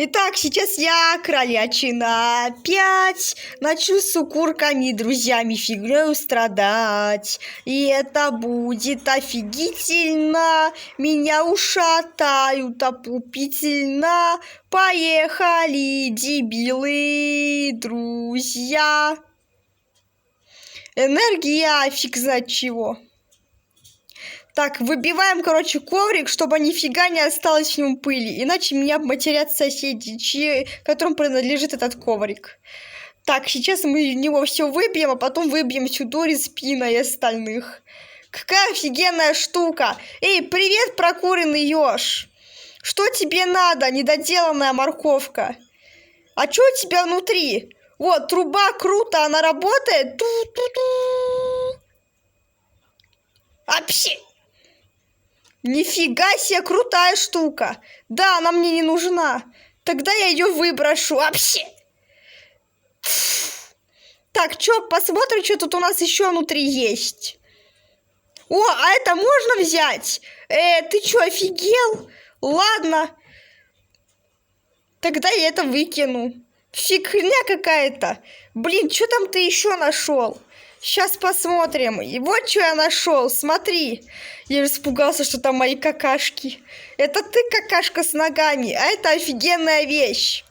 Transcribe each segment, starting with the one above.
Итак, сейчас я, кролячина, опять начну с укурками и друзьями фигнёю страдать. И это будет офигительно. Меня ушатают опупительно. Поехали, дебилы, друзья. Энергия, фиг знает чего. Так, выбиваем, короче, коврик, чтобы нифига не осталось в нем пыли. Иначе меня матерят соседи, которым принадлежит этот коврик. Так, сейчас мы в него все выбьем, а потом выбьем сюда респина и остальных. Какая офигенная штука! Эй, привет, прокуренный еж! Что тебе надо, недоделанная морковка? А что у тебя внутри? Вот, труба, круто, она работает. Ту-ту-ту. Вообще! Нифига себе, крутая штука. Да, она мне не нужна. Тогда я ее выброшу. Вообще. Так, что, посмотрим, что тут у нас еще внутри есть. О, а это можно взять? Ты что, офигел? Ладно. Тогда я это выкину. Фигня какая-то. Блин, что там ты еще нашел? Сейчас посмотрим. И вот что я нашел. Смотри. Я испугался, что там мои какашки. Это ты какашка с ногами, а это офигенная вещь.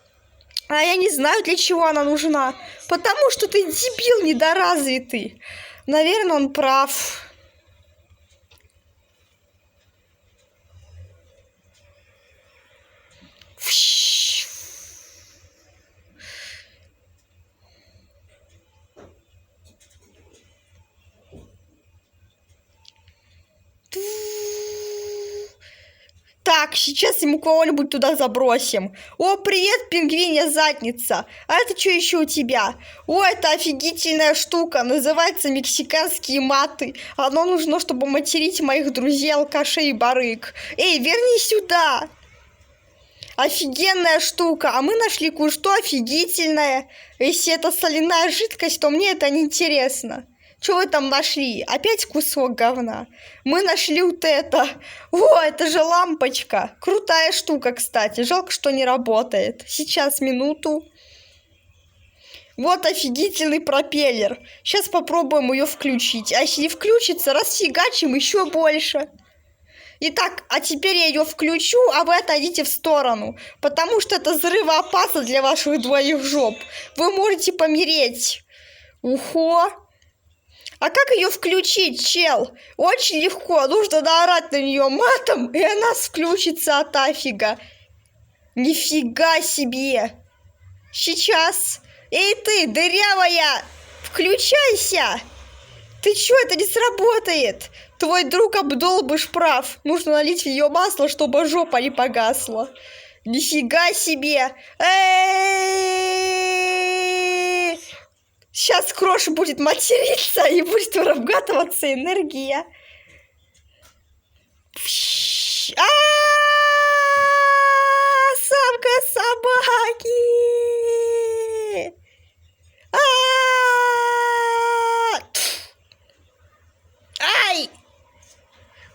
А я не знаю, для чего она нужна. Потому что ты дебил недоразвитый. Наверное, он прав. Так, сейчас ему кого-нибудь туда забросим. О, привет, пингвинья задница. А это что еще у тебя? О, это офигительная штука. Называется мексиканские маты. Оно нужно, чтобы материть моих друзей, алкашей и барыг. Эй, верни сюда. Офигенная штука. А мы нашли кое-что офигительное. Если это соляная жидкость, то мне это не интересно. Что вы там нашли? Опять кусок говна. Мы нашли вот это. О, это же лампочка. Крутая штука, кстати. Жалко, что не работает. Сейчас, минуту. Вот офигительный пропеллер. Сейчас попробуем ее включить. А если не включится, расфигачим еще больше. Итак, а теперь я ее включу, а вы отойдите в сторону. Потому что это взрывоопасно для ваших двоих жоп. Вы можете помереть. Ухо. А как ее включить, чел? Очень легко. Нужно наорать на нее матом, и она включится от афига. Нифига себе. Сейчас. Эй ты, дырявая, включайся. Ты чё, это не сработает? Твой друг Обдолбыш прав. Нужно налить в ее масло, чтобы жопа не погасла. Нифига себе. Сейчас Крош будет материться и будет вырабатываться энергия. Самка собаки! Ай!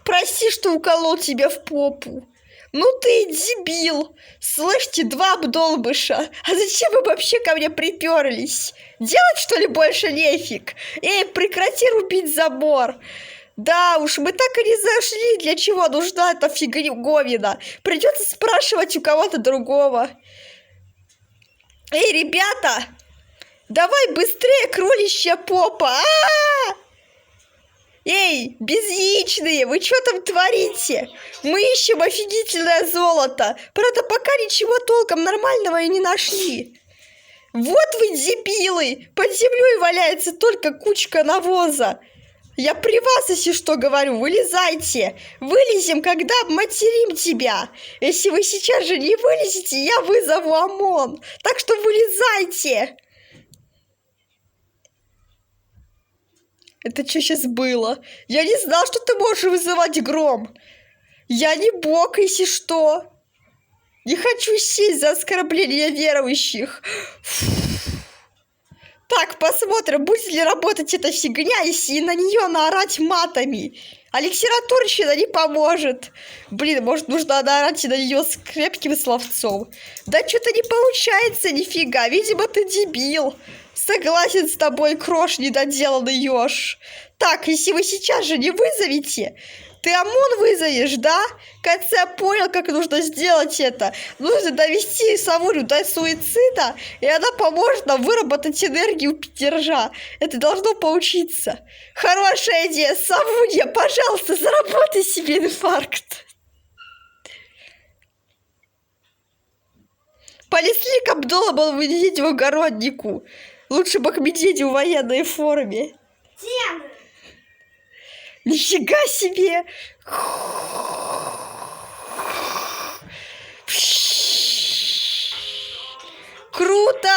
Прости, что уколол тебя в попу. Ну ты дебил! Слышите, два Обдолбыша. А зачем вы вообще ко мне приперлись? Делать, что ли, больше нефиг? Эй, прекрати рубить забор. Да уж, мы так и не зашли, для чего нужна эта фиговина. Придется спрашивать у кого-то другого. Эй, ребята! Давай быстрее, кроличья попа! Эй, безяичные, вы что там творите? Мы ищем офигительное золото. Правда, пока ничего толком нормального и не нашли. Вот вы дебилы! Под землей валяется только кучка навоза. Я при вас, если что, говорю, вылезайте. Вылезем, когда обматерим тебя. Если вы сейчас же не вылезете, я вызову ОМОН. Так что вылезайте. Это что сейчас было? Я не знал, что ты можешь вызывать гром. Я не бог, если что. Не хочу сесть за оскорбление верующих. Так, посмотрим, будет ли работать эта фигня, если на нее наорать матами. А литературщина не поможет. Блин, может, нужно наорать на нее с крепким словцом. Да что-то не получается нифига. Видимо, ты дебил. Согласен с тобой, крош, недоделанный еж. Так, если вы сейчас же не вызовете, ты ОМОН вызовешь, да? Кажется, я понял, как нужно сделать это. Нужно довести Савунью до суицида, и она поможет нам выработать энергию Пятержа. Это должно получиться. Хорошая идея, Савунья, пожалуйста, заработай себе инфаркт. Полезли к Абдулову медведь в огороднику. Лучше бы к медведю в военной форме. Тема. Нифига себе! Круто!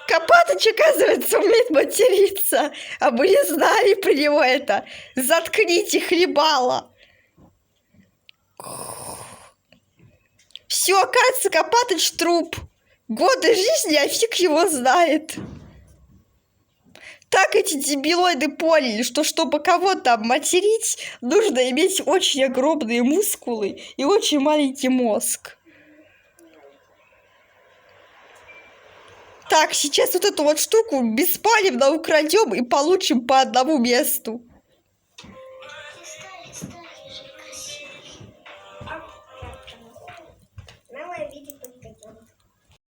Копатыч, оказывается, умеет материться. А мы не знали про него это. Заткните, хлебало. Все, оказывается, Копатыч труп. Годы жизни, а фиг его знает. Так эти дебилоиды поняли, что чтобы кого-то обматерить, нужно иметь очень огромные мускулы и очень маленький мозг. Так, сейчас вот эту вот штуку беспалевно украдем и получим по одному месту.